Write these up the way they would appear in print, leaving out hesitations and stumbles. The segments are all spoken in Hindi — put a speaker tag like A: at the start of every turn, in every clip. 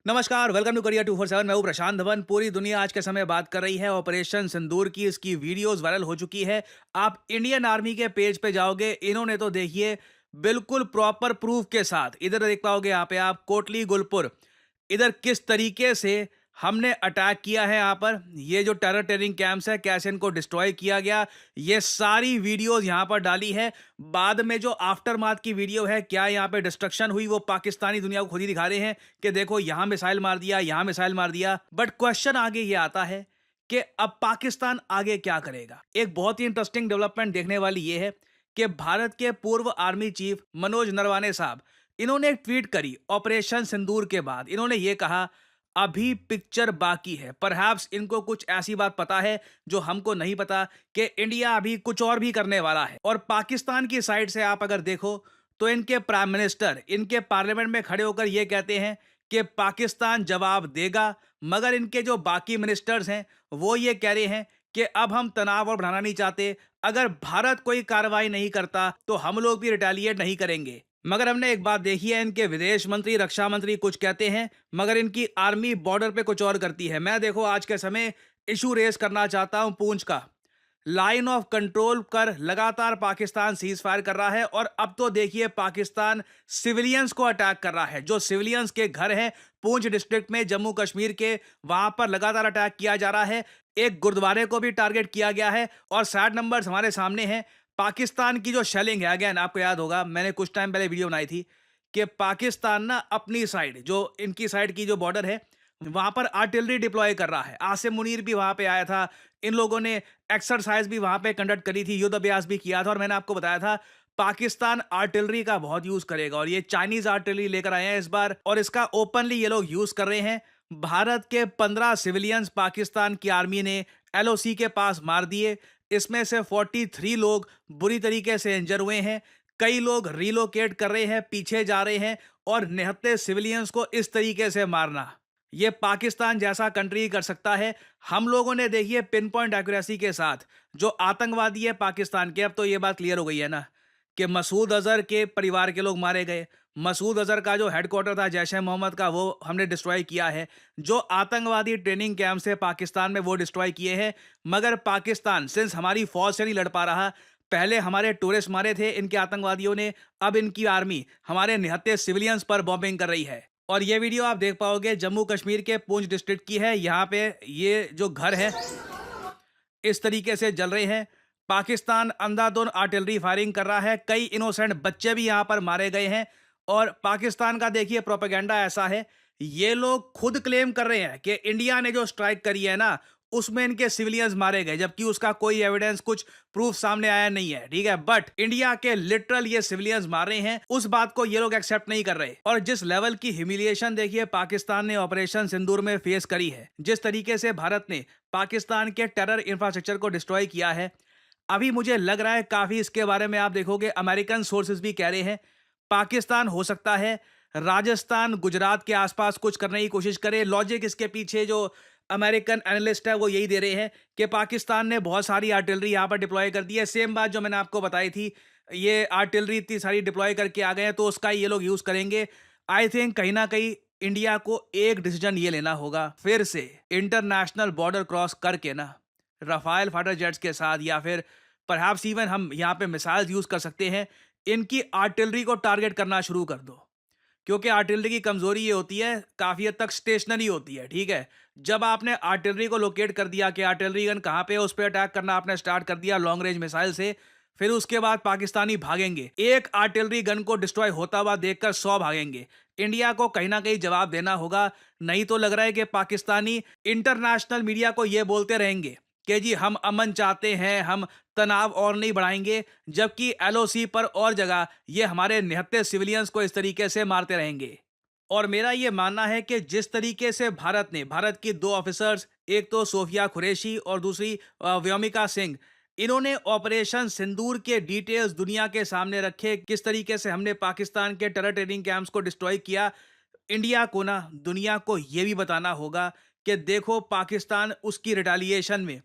A: नमस्कार, वेलकम टू करियर 247। मैं हूं प्रशांत धवन। पूरी दुनिया आज के समय बात कर रही है ऑपरेशन सिंदूर की। इसकी वीडियोस वायरल हो चुकी है। आप इंडियन आर्मी के पेज पे जाओगे, इन्होंने तो देखिए बिल्कुल प्रॉपर प्रूफ के साथ इधर देख पाओगे। यहाँ पे आप कोटली गुलपुर, इधर किस तरीके से हमने अटैक किया है। यहाँ पर ये जो टेरर ट्रेनिंग कैंप्स है, कैसे इनको डिस्ट्रॉय किया गया, ये सारी वीडियोस यहाँ पर डाली है। बाद में जो आफ्टर मार्थ की वीडियो है, क्या यहाँ पे डिस्ट्रक्शन हुई, वो पाकिस्तानी दुनिया को खुद ही दिखा रहे हैं कि देखो यहाँ मिसाइल मार दिया, यहाँ मिसाइल मार दिया। बट क्वेश्चन आगे ये आता है कि अब पाकिस्तान आगे क्या करेगा। एक बहुत ही इंटरेस्टिंग डेवलपमेंट देखने वाली ये है कि भारत के पूर्व आर्मी चीफ मनोज नरवाने साहब, इन्होंने एक ट्वीट करी ऑपरेशन सिंदूर के बाद। इन्होंने ये कहा, अभी पिक्चर बाकी है। परहैप्स इनको कुछ ऐसी बात पता है जो हमको नहीं पता, कि इंडिया अभी कुछ और भी करने वाला है। और पाकिस्तान की साइड से आप अगर देखो तो इनके प्राइम मिनिस्टर इनके पार्लियामेंट में खड़े होकर ये कहते हैं कि पाकिस्तान जवाब देगा। मगर इनके जो बाकी मिनिस्टर्स हैं वो ये कह रहे हैं कि अब हम तनाव और बढ़ाना नहीं चाहते। अगर भारत कोई कार्रवाई नहीं करता तो हम लोग भी रिटेलिएट नहीं करेंगे। मगर हमने एक बात देखी है, इनके विदेश मंत्री, रक्षा मंत्री कुछ कहते हैं, मगर इनकी आर्मी बॉर्डर पे कुछ और करती है। मैं देखो आज के समय इशू रेस करना चाहता हूं पूंछ का। लाइन ऑफ कंट्रोल कर लगातार पाकिस्तान सीज फायर कर रहा है, और अब तो देखिए पाकिस्तान सिविलियंस को अटैक कर रहा है। जो सिविलियंस के घर हैं पूंछ डिस्ट्रिक्ट में, जम्मू कश्मीर के, वहां पर लगातार अटैक किया जा रहा है। एक गुरुद्वारे को भी टारगेट किया गया है। और सैड नंबर्स हमारे सामने हैं। पाकिस्तान की जो शेलिंग है, अगेन आपको याद होगा मैंने कुछ टाइम पहले वीडियो बनाई थी कि पाकिस्तान ना अपनी साइड, जो इनकी साइड की जो बॉर्डर है, वहां पर आर्टिलरी डिप्लॉय कर रहा है। आसिम मुनीर भी वहां पे आया था। इन लोगों ने एक्सरसाइज भी वहां पे कंडक्ट करी थी, युद्ध अभ्यास भी किया था। और मैंने आपको बताया था पाकिस्तान आर्टिलरी का बहुत यूज करेगा, और ये चाइनीज आर्टिलरी लेकर आए हैं इस बार, और इसका ओपनली ये लोग यूज कर रहे हैं। भारत के 15 सिविलियंस पाकिस्तान की आर्मी ने एलओसी के पास मार दिए। इसमें से 43 लोग बुरी तरीके से इंजर हुए हैं। कई लोग रिलोकेट कर रहे हैं, पीछे जा रहे हैं। और निहत्थे सिविलियंस को इस तरीके से मारना, ये पाकिस्तान जैसा कंट्री कर सकता है। हम लोगों ने देखिए पिन पॉइंट एक्यूरेसी के साथ जो आतंकवादी है पाकिस्तान के, अब तो ये बात क्लियर हो गई है ना कि मसूद अजहर के परिवार के लोग मारे गए। मसूद अजहर का जो हेडक्वार्टर था जैश ए मोहम्मद का, वो हमने डिस्ट्रॉय किया है। जो आतंकवादी ट्रेनिंग कैंप से पाकिस्तान में, वो डिस्ट्रॉय किए हैं। मगर पाकिस्तान सिंस हमारी फौज से नहीं लड़ पा रहा, पहले हमारे टूरिस्ट मारे थे इनके आतंकवादियों ने, अब इनकी आर्मी हमारे निहत्थे सिविलियंस पर बॉम्बिंग कर रही है। और ये वीडियो आप देख पाओगे जम्मू कश्मीर के पूंछ डिस्ट्रिक्ट की है। यहाँ पे ये जो घर है इस तरीके से जल रहे हैं। पाकिस्तान अंधाधुंध आर्टिलरी फायरिंग कर रहा है। कई इनोसेंट बच्चे भी यहाँ पर मारे गए हैं। और पाकिस्तान का देखिए प्रोपेगेंडा ऐसा है, ये लोग खुद क्लेम कर रहे हैं कि इंडिया ने जो स्ट्राइक करी है ना, उसमें इनके सिविलियंस मारे गए, जबकि उसका कोई एविडेंस, कुछ प्रूफ सामने आया नहीं है। ठीक है, बट इंडिया के लिटरल ये सिविलियंस मार रहे हैं, उस बात को ये लोग एक्सेप्ट नहीं कर रहे। और जिस लेवल की ह्यूमिलिएशन देखिए पाकिस्तान ने ऑपरेशन सिंदूर में फेस करी है, जिस तरीके से भारत ने पाकिस्तान के टेरर इंफ्रास्ट्रक्चर को डिस्ट्रॉय किया है, अभी मुझे लग रहा है काफी इसके बारे में आप देखोगे अमेरिकन सोर्सेज भी कह रहे हैं पाकिस्तान हो सकता है राजस्थान, गुजरात के आसपास कुछ करने की कोशिश करे। लॉजिक इसके पीछे जो अमेरिकन एनालिस्ट है वो यही दे रहे हैं कि पाकिस्तान ने बहुत सारी आर्टिलरी यहाँ पर डिप्लॉय कर दी है। सेम बात जो मैंने आपको बताई थी, ये आर्टिलरी इतनी सारी डिप्लॉय करके आ गए हैं तो उसका ये लोग यूज करेंगे। आई थिंक कहीं ना कहीं इंडिया को एक डिसीजन ये लेना होगा, फिर से इंटरनेशनल बॉर्डर क्रॉस करके ना राफेल फाइटर जेट्स के साथ, या फिर परहैप्स इवन हम यहाँ पे मिसाइल्स यूज कर सकते हैं, इनकी आर्टिलरी को टारगेट करना शुरू कर दो। क्योंकि आर्टिलरी की कमजोरी ये होती है, काफी हद तक स्टेशनरी होती है। ठीक है, जब आपने आर्टिलरी को लोकेट कर दिया कि आर्टिलरी गन कहाँ पे है, उस पर अटैक करना आपने स्टार्ट कर दिया लॉन्ग रेंज मिसाइल से, फिर उसके बाद पाकिस्तानी भागेंगे। एक आर्टिलरी गन को डिस्ट्रॉय होता हुआ देखकर 100 भागेंगे। इंडिया को कहीं ना कहीं जवाब देना होगा, नहीं तो लग रहा है कि पाकिस्तानी इंटरनेशनल मीडिया को यह बोलते रहेंगे कि जी हम अमन चाहते हैं, हम तनाव और नहीं बढ़ाएंगे, जबकि एलओसी पर और जगह ये हमारे निहत्थे सिविलियंस को इस तरीके से मारते रहेंगे। और मेरा ये मानना है कि जिस तरीके से भारत की दो ऑफिसर्स, एक तो सोफिया कुरैशी और दूसरी व्योमिका सिंह, इन्होंने ऑपरेशन सिंदूर के डिटेल्स दुनिया के सामने रखे, किस तरीके से हमने पाकिस्तान के टेरर ट्रेनिंग कैंप्स को डिस्ट्रॉय किया। इंडिया को ना दुनिया को यह भी बताना होगा कि देखो पाकिस्तान उसकी रिटेलिएशन में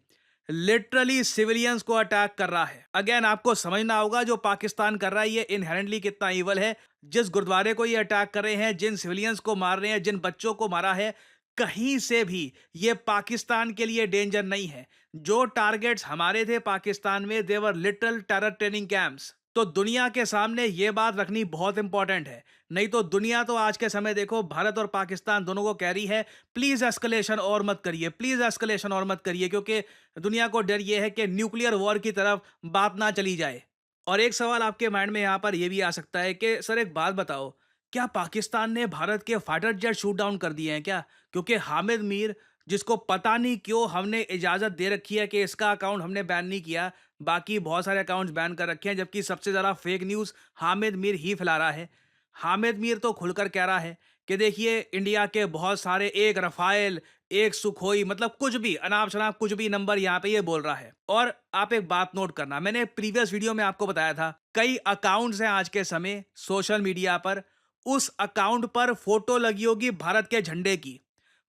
A: लिटरली सिविलियंस को अटैक कर रहा है। अगेन आपको समझना होगा जो पाकिस्तान कर रहा है ये इनहेरेंटली कितना ईवल है। जिस गुरुद्वारे को ये अटैक कर रहे हैं, जिन सिविलियंस को मार रहे हैं, जिन बच्चों को मारा है, कहीं से भी ये पाकिस्तान के लिए डेंजर नहीं है। जो टारगेट्स हमारे थे पाकिस्तान में, देवर लिटल टेरर ट्रेनिंग कैंप्स। तो दुनिया के सामने ये बात रखनी बहुत इंपॉर्टेंट है। नहीं तो दुनिया तो आज के समय देखो भारत और पाकिस्तान दोनों को कह रही है प्लीज एस्केलेशन और मत करिए, प्लीज एस्केलेशन और मत करिए, क्योंकि दुनिया को डर ये है कि न्यूक्लियर वॉर की तरफ बात ना चली जाए। और एक सवाल आपके माइंड में यहाँ पर यह भी आ सकता है कि सर एक बात बताओ, क्या पाकिस्तान ने भारत के फाइटर जेट शूट डाउन कर दिए हैं क्या? क्योंकि हामिद मीर, जिसको पता नहीं क्यों हमने इजाजत दे रखी है कि इसका अकाउंट हमने बैन नहीं किया, बाकी बहुत सारे अकाउंट्स बैन कर रखे हैं, जबकि सबसे ज्यादा फेक न्यूज हामिद मीर ही फैला रहा है। हामिद मीर तो खुलकर कह रहा है कि देखिए इंडिया के बहुत सारे, एक रफाइल, एक सुखोई, मतलब कुछ भी अनाप शनाप कुछ भी नंबर यहाँ पे ये बोल रहा है। और आप एक बात नोट करना, मैंने प्रीवियस वीडियो में आपको बताया था कई अकाउंट्स हैं आज के समय सोशल मीडिया पर, उस अकाउंट पर फोटो लगी होगी भारत के झंडे की,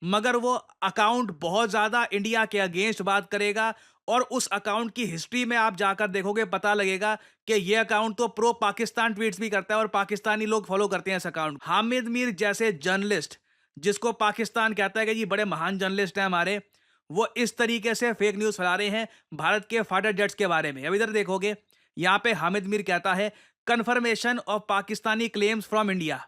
A: मगर वो अकाउंट बहुत ज्यादा इंडिया के अगेंस्ट बात करेगा। और उस अकाउंट की हिस्ट्री में आप जाकर देखोगे, पता लगेगा कि ये अकाउंट तो प्रो पाकिस्तान ट्वीट्स भी करता है और पाकिस्तानी लोग फॉलो करते हैं इस अकाउंट। हामिद मीर जैसे जर्नलिस्ट, जिसको पाकिस्तान कहता है कि जी बड़े महान जर्नलिस्ट हैं हमारे, वो इस तरीके से फेक न्यूज फैला रहे हैं भारत के फाइटर जेट्स के बारे में। अब इधर देखोगे, यहां पे हामिद मीर कहता है confirmation of Pakistani claims from India.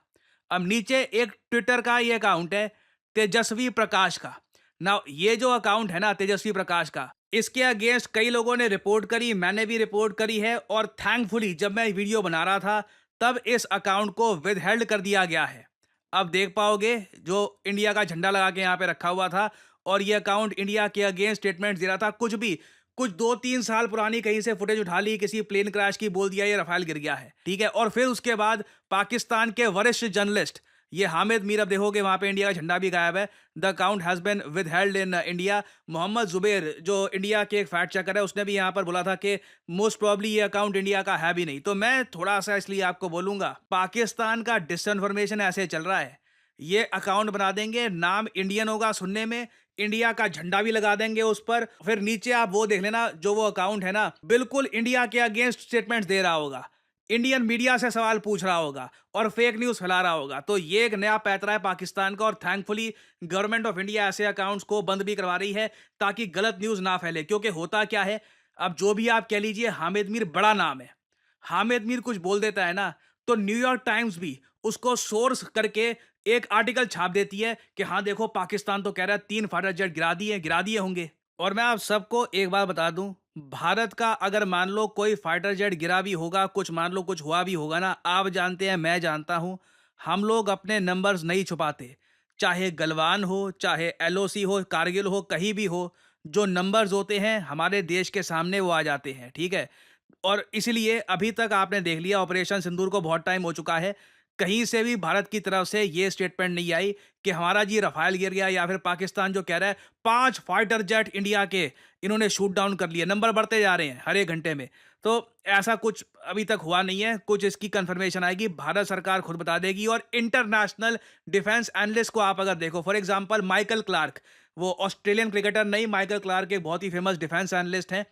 A: अब नीचे एक ट्विटर का ये अकाउंट है तेजस्वी प्रकाश का। ना ये जो अकाउंट है ना तेजस्वी प्रकाश का, इसके अगेंस्ट कई लोगों ने रिपोर्ट करी, मैंने भी रिपोर्ट करी है। और थैंकफुली जब मैं वीडियो बना रहा था तब इस अकाउंट को विदहेल्ड कर दिया गया है। अब देख पाओगे जो इंडिया का झंडा लगा के यहाँ पे रखा हुआ था, और ये अकाउंट इंडिया के अगेंस्ट स्टेटमेंट दे रहा था, कुछ भी, कुछ 2-3 साल पुरानी कहीं से फुटेज उठा ली, किसी प्लेन क्रैश की, बोल दिया ये रफाल गिर गया है, ठीक है। और फिर उसके बाद पाकिस्तान के वरिष्ठ जर्नलिस्ट ये हामिद मीर, अब देखोगे वहां पे इंडिया का झंडा भी गायब है। The account has been withheld in India. Mohammed Zubair जो इंडिया के एक फैक्ट चेकर है, उसने भी यहाँ पर बोला था कि मोस्ट प्रॉब्ली ये अकाउंट इंडिया का है भी नहीं। तो मैं थोड़ा सा इसलिए आपको बोलूंगा, पाकिस्तान का डिसइंफॉर्मेशन ऐसे चल रहा है, ये अकाउंट बना देंगे, नाम इंडियन होगा सुनने में, इंडिया का झंडा भी लगा देंगे उस पर, फिर नीचे आप वो देख लेना जो वो अकाउंट है ना, बिल्कुल इंडिया के अगेंस्ट स्टेटमेंट दे रहा होगा, इंडियन मीडिया से सवाल पूछ रहा होगा और फेक न्यूज फैला रहा होगा। तो ये एक नया पैतरा है पाकिस्तान का, और थैंकफुली गवर्नमेंट ऑफ इंडिया ऐसे अकाउंट्स को बंद भी करवा रही है ताकि गलत न्यूज ना फैले। क्योंकि होता क्या है, अब जो भी आप कह लीजिए, हामिद मीर बड़ा नाम है, हामिद मीर कुछ बोल देता है ना, तो न्यूयॉर्क टाइम्स भी उसको सोर्स करके एक आर्टिकल छाप देती है कि हाँ देखो पाकिस्तान तो कह रहा है 3 फाइटर जेट गिरा दिए होंगे। और मैं आप सबको एक बात बता दूं, भारत का अगर मान लो कोई फाइटर जेट गिरा भी होगा, कुछ मान लो कुछ हुआ भी होगा ना, आप जानते हैं, मैं जानता हूं, हम लोग अपने नंबर्स नहीं छुपाते। चाहे गलवान हो, चाहे एलओसी हो, कारगिल हो, कहीं भी हो, जो नंबर्स होते हैं हमारे देश के सामने वो आ जाते हैं, ठीक है। और इसलिए अभी तक आपने देख लिया, ऑपरेशन सिंदूर को बहुत टाइम हो चुका है, कहीं से भी भारत की तरफ से ये स्टेटमेंट नहीं आई कि हमारा जी रफाल गिर गया, या फिर पाकिस्तान जो कह रहा है 5 फाइटर जेट इंडिया के इन्होंने शूट डाउन कर लिए, नंबर बढ़ते जा रहे हैं हर एक घंटे में। तो ऐसा कुछ अभी तक हुआ नहीं है, कुछ इसकी कंफर्मेशन आएगी, भारत सरकार खुद बता देगी। और इंटरनेशनल डिफेंस एनालिस्ट को आप अगर देखो, फॉर एग्जांपल माइकल क्लार्क, वो ऑस्ट्रेलियन क्रिकेटर नहीं, माइकल क्लार्क एक बहुत ही फेमस डिफेंस एनालिस्ट हैं,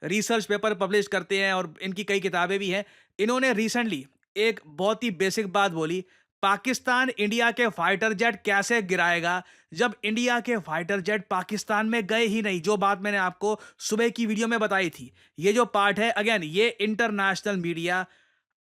A: रिसर्च पेपर पब्लिश करते हैं और इनकी कई किताबें भी हैं। इन्होंने रिसेंटली एक बहुत ही बेसिक बात बोली, पाकिस्तान इंडिया के फाइटर जेट कैसे गिराएगा जब इंडिया के फाइटर जेट पाकिस्तान में गए ही नहीं। जो बात मैंने आपको सुबह की वीडियो में बताई थी, ये जो पार्ट है, अगेन ये इंटरनेशनल मीडिया,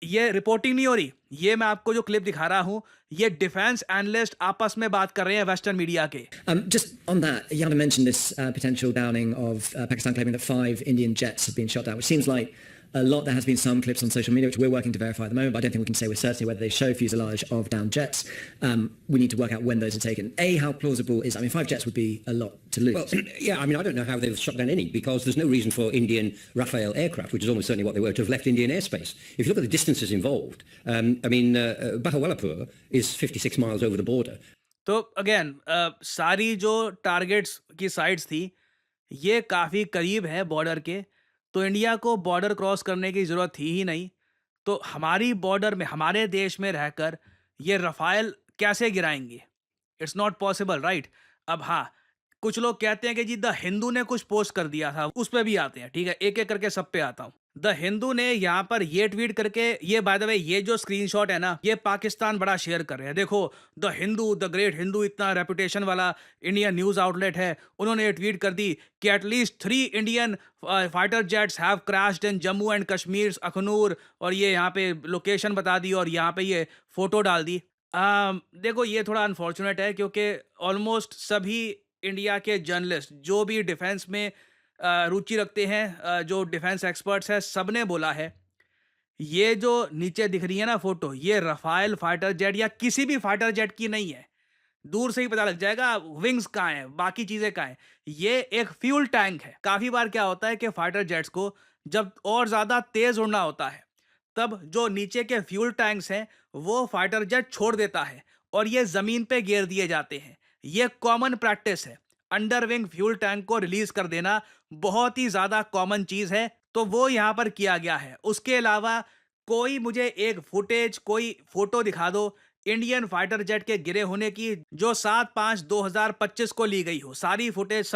A: ये रिपोर्टिंग नहीं हो रही, ये मैं आपको जो क्लिप दिखा रहा हूं, ये डिफेंस एनालिस्ट आपस में बात कर रहे हैं वेस्टर्न मीडिया के।
B: Just on that, Yana mentioned this potential downing of Pakistan claiming that 5 Indian jets have been shot down, which seems like a lot. There has been some clips on social media, which we're working to verify at the moment, but I don't think we can say with certainty whether they show fuselage of downed jets. We need to work out when those are taken. A, how plausible is, I mean, 5 jets would be a lot to lose.
C: Well, yeah, I mean, I don't know how they've shot down any, because there's no reason for Indian Rafale aircraft, which is almost certainly what they were, to have left Indian airspace. If you look at the distances involved, I mean, Bahawalapur is 56 miles over the border.
A: तो अगेन सारी जो टारगेट्स की साइट्स थी, ये काफ़ी करीब है बॉर्डर के, तो इंडिया को बॉर्डर क्रॉस करने की ज़रूरत थी ही नहीं। तो हमारी बॉर्डर में, हमारे देश में रहकर ये रफ़ाइल कैसे गिराएंगे? It's not possible, right? अब हाँ, कुछ लोग कहते हैं कि जी द हिंदू ने कुछ पोस्ट कर दिया था, उस पे भी आते हैं, ठीक है, एक एक करके सब पे आता हूँ। द हिंदू ने यहाँ पर ये ट्वीट करके, ये बाय द वे ये जो स्क्रीनशॉट है ना, ये पाकिस्तान बड़ा शेयर कर रहे हैं। देखो, the Hindu, the great Hindu, इतना रेपुटेशन वाला इंडियन न्यूज आउटलेट है, उन्होंने ये ट्वीट कर दी कि at least 3 Indian fighter jets have crashed in Jammu and Kashmir Akhnoor, और ये यहाँ पे लोकेशन बता दी और यहाँ पे ये फोटो डाल दी। देखो, ये थोड़ा अनफॉर्चुनेट है क्योंकि ऑलमोस्ट सभी इंडिया के जर्नलिस्ट जो भी डिफेंस में रुचि रखते हैं, जो डिफेंस एक्सपर्ट्स हैं, सबने बोला है ये जो नीचे दिख रही है ना फोटो, ये रफाल फाइटर जेट या किसी भी फाइटर जेट की नहीं है। दूर से ही पता लग जाएगा विंग्स कहाँ हैं, बाकी चीजें कहाँ हैं। ये एक फ्यूल टैंक है। काफी बार क्या होता है कि फाइटर जेट्स को जब और ज्यादा तेज उड़ना होता है, तब जो नीचे के फ्यूल टैंक्स हैं वो फाइटर जेट छोड़ देता है और ये जमीन पे गिर दिए जाते हैं। ये कॉमन प्रैक्टिस है। अंडर विंग फ्यूल टैंक को रिलीज कर देना बहुत ही ज्यादा कॉमन चीज है, तो वो यहाँ पर किया गया है। उसके अलावा कोई मुझे एक फुटेज, कोई फोटो दिखा दो इंडियन फाइटर जेट के गिरे होने की जो 7/5/2025 को ली गई हो। सारी फुटेज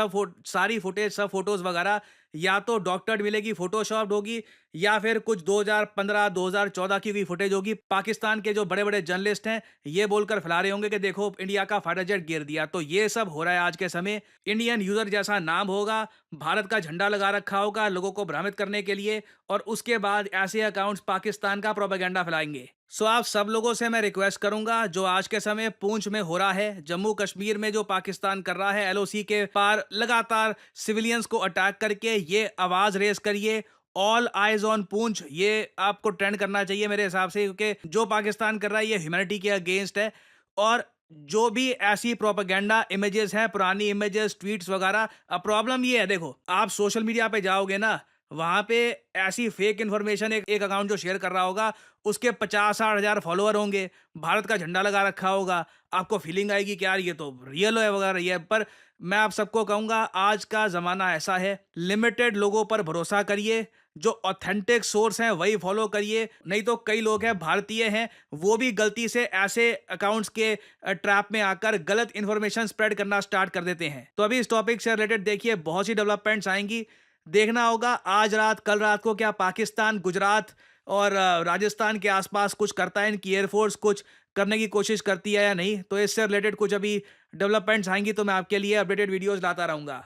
A: सब फोटोज वगैरह या तो डॉक्टर्ड मिलेगी, फोटोशॉप्ड होगी, या फिर कुछ 2015 2014 की हुई फुटेज होगी। पाकिस्तान के जो बड़े बड़े जर्नलिस्ट हैं ये बोलकर फैला रहे होंगे कि देखो इंडिया का फाइटर जेट गिर दिया। तो ये सब हो रहा है आज के समय। इंडियन यूजर जैसा नाम होगा, भारत का झंडा लगा रखा होगा लोगों को भ्रमित करने के लिए, और उसके बाद ऐसे अकाउंट्स पाकिस्तान का प्रोपेगेंडा फैलाएंगे। सो आप सब लोगों से मैं रिक्वेस्ट करूंगा, जो आज के समय पूंछ में हो रहा है, जम्मू कश्मीर में जो पाकिस्तान कर रहा है, एलओसी के पार लगातार सिविलियंस को अटैक करके, ये आवाज रेज करिए। ऑल आइज ऑन पूंछ, ये आपको ट्रेंड करना चाहिए मेरे हिसाब से, क्योंकि जो पाकिस्तान कर रहा है ये ह्यूमैनिटी के अगेंस्ट है। और जो भी ऐसी प्रोपेगेंडा इमेजेस हैं, पुरानी इमेजेस, ट्वीट्स वगैरह, अब प्रॉब्लम ये है, देखो आप सोशल मीडिया पे जाओगे ना, वहां पे ऐसी फेक इन्फॉर्मेशन, एक अकाउंट जो शेयर कर रहा होगा उसके 50-60 हजार फॉलोअर होंगे, भारत का झंडा लगा रखा होगा, आपको फीलिंग आएगी कि यार ये तो रियल है वगैरह ये। पर मैं आप सबको कहूंगा, आज का जमाना ऐसा है, लिमिटेड लोगों पर भरोसा करिए, जो ऑथेंटिक सोर्स हैं वही फॉलो करिए। नहीं तो कई लोग हैं, भारतीय हैं, वो भी गलती से ऐसे अकाउंट्स के ट्रैप में आकर गलत इंफॉर्मेशन स्प्रेड करना स्टार्ट कर देते हैं। तो अभी इस टॉपिक से रिलेटेड देखिए बहुत सी डेवलपमेंट्स आएंगी। देखना होगा आज रात, कल रात को क्या पाकिस्तान गुजरात और राजस्थान के आसपास कुछ करता है, इनकी एयरफोर्स कुछ करने की कोशिश करती है या नहीं। तो इससे रिलेटेड कुछ अभी डेवलपमेंट्स आएंगी तो मैं आपके लिए अपडेटेड वीडियोस लाता रहूंगा।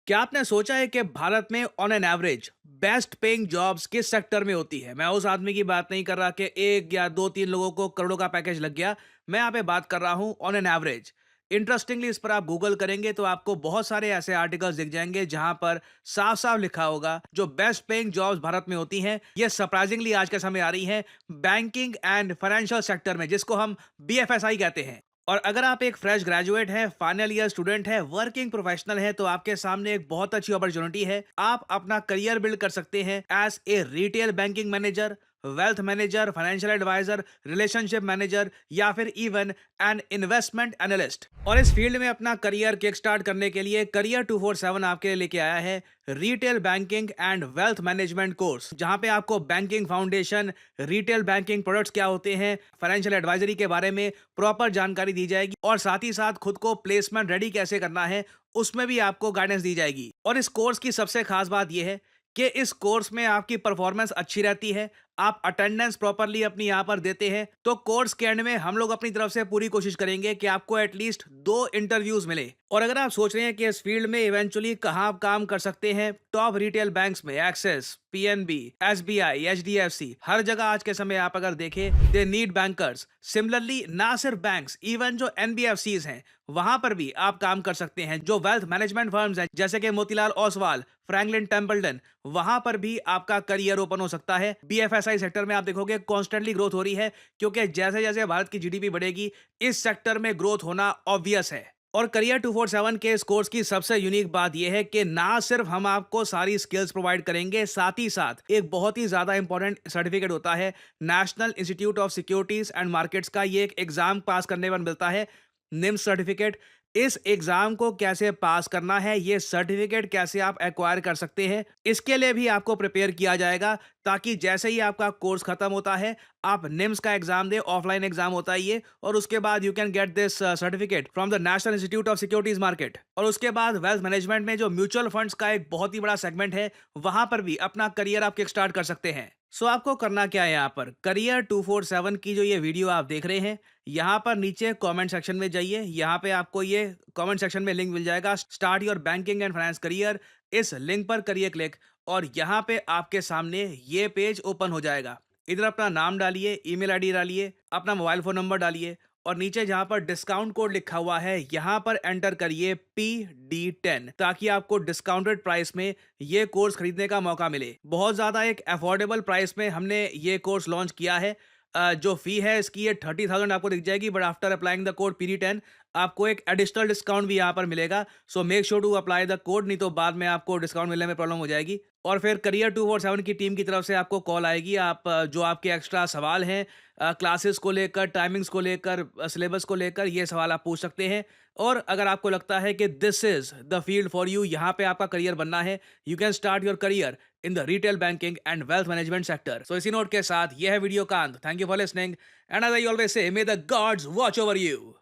A: क्या आपने सोचा है कि भारत में on an average best paying jobs किस सेक्टर में होती है? मैं उस आदमी की बात नहीं कर रहा कि एक या दो तीन लोगों को करोड़ों का पैकेज लग गया। मैं यहाँ पे बात कर रहा हूँ ऑन एन एवरेज। इंटरेस्टिंगली इस पर आप गूगल करेंगे तो आपको बहुत सारे ऐसे आर्टिकल्स दिख जाएंगे जहां पर साफ साफ लिखा होगा जो बेस्ट पेइंग जॉब्स भारत में होती हैं, ये सरप्राइजिंगली आज के समय आ रही हैं बैंकिंग एंड फाइनेंशियल सेक्टर में, जिसको हम बीएफएसआई कहते हैं। और अगर आप एक फ्रेश ग्रेजुएट हैं, फाइनल ईयर स्टूडेंट है, वर्किंग प्रोफेशनल है, तो आपके सामने एक बहुत अच्छी अपॉर्चुनिटी है। आप अपना करियर बिल्ड कर सकते हैं as a retail banking manager, wealth manager, financial adviser, relationship manager, या फिर इवन एन इन्वेस्टमेंट एनालिस्ट। और इस फील्ड में अपना करियर किक स्टार्ट करने के लिए करियर 247 आपके लिए लेके आया है retail banking and wealth management course, जहां पे आपको banking foundation, retail banking products क्या होते हैं, फाइनेंशियल एडवाइजरी के बारे में प्रॉपर जानकारी दी जाएगी, और साथ ही साथ खुद को प्लेसमेंट रेडी कैसे करना है उसमें भी आपको गाइडेंस दी जाएगी। और इस कोर्स की सबसे खास बात यह है कि इस कोर्स में आपकी परफॉर्मेंस अच्छी रहती है, आप अटेंडेंस प्रॉपरली अपनी यहाँ पर देते हैं, तो कोर्स के एंड में हम लोग अपनी तरफ से पूरी कोशिश करेंगे कि आपको एटलीस्ट 2 इंटरव्यूज मिले। और अगर आप सोच रहे हैं कि इस फील्ड में इवेंचुअली कहाँ आप काम कर सकते हैं, टॉप रिटेल बैंक्स में एक्सिस, पीएनबी, एसबीआई, एचडीएफसी, हर जगह आज के समय आप अगर देखें दे नीड बैंकर्स। सिमिलरली ना सिर्फ बैंक्स, इवन जो एनबीएफसीज हैं वहां पर भी आप काम कर सकते हैं। जो वेल्थ मैनेजमेंट फर्म्स हैं जैसे कि मोतीलाल ओसवाल, फ्रैंकलिन टेम्पल्टन, वहां पर भी आपका करियर ओपन हो सकता है। बीएफएसआई सेक्टर में आप देखोगे कॉन्स्टेंटली ग्रोथ हो रही है, क्योंकि जैसे जैसे भारत की जीडीपी बढ़ेगी इस सेक्टर में ग्रोथ होना ऑब्वियस है। और करियर 247 के इस कोर्स की सबसे यूनिक बात यह है कि ना सिर्फ हम आपको सारी स्किल्स प्रोवाइड करेंगे, साथ ही साथ एक बहुत ही ज्यादा इंपॉर्टेंट सर्टिफिकेट होता है national institute of securities and markets का। ये एक एग्जाम पास करने पर मिलता है, निम्स सर्टिफिकेट। इस एग्जाम को कैसे पास करना है, ये सर्टिफिकेट कैसे आप एक्वायर कर सकते हैं, इसके लिए भी आपको प्रिपेयर किया जाएगा, ताकि जैसे ही आपका कोर्स खत्म होता है आप निम्स का एग्जाम दे, ऑफलाइन एग्जाम होता है ये, और उसके बाद you can get this certificate from the national institute of securities market. और उसके बाद वेल्थ मैनेजमेंट में जो म्यूचुअल फंड्स का एक बहुत ही बड़ा सेगमेंट है, वहां पर भी अपना करियर आप किक स्टार्ट कर सकते हैं। सो आपको करना क्या है, यहाँ पर करियर 247 की जो ये वीडियो आप देख रहे हैं, यहाँ पर नीचे कमेंट सेक्शन में जाइए। यहाँ पे आपको ये कमेंट सेक्शन में लिंक मिल जाएगा, start your banking and finance career. इस लिंक पर करिए क्लिक, और यहाँ पे आपके सामने ये पेज ओपन हो जाएगा। इधर अपना नाम डालिए, ईमेल आईडी डालिए, अपना मोबाइल फोन नंबर डालिए, और नीचे जहां पर डिस्काउंट कोड लिखा हुआ है यहां पर एंटर करिए PD10, ताकि आपको डिस्काउंटेड प्राइस में ये कोर्स खरीदने का मौका मिले। बहुत ज्यादा एक अफोर्डेबल प्राइस में हमने ये कोर्स लॉन्च किया है। जो फी है इसकी ये 30,000 आपको दिख जाएगी, but after applying the code PD10 आपको एक एडिशनल डिस्काउंट भी यहाँ पर मिलेगा। So make sure to apply the code, नहीं तो बाद में आपको डिस्काउंट मिलने में प्रॉब्लम हो जाएगी। और फिर करियर 247 की टीम की तरफ से आपको कॉल आएगी। आप जो आपके एक्स्ट्रा सवाल हैं क्लासेस को लेकर, टाइमिंग्स को लेकर, सिलेबस को लेकर, ये सवाल आप पूछ सकते हैं। और अगर आपको लगता है कि this is the field for you, यहाँ पे आपका करियर बनना है, you can start your career in the retail banking and wealth management sector. So इसी नोट के साथ यह है वीडियो का अंत। Thank you for listening, and as I always say, may the gods watch over you.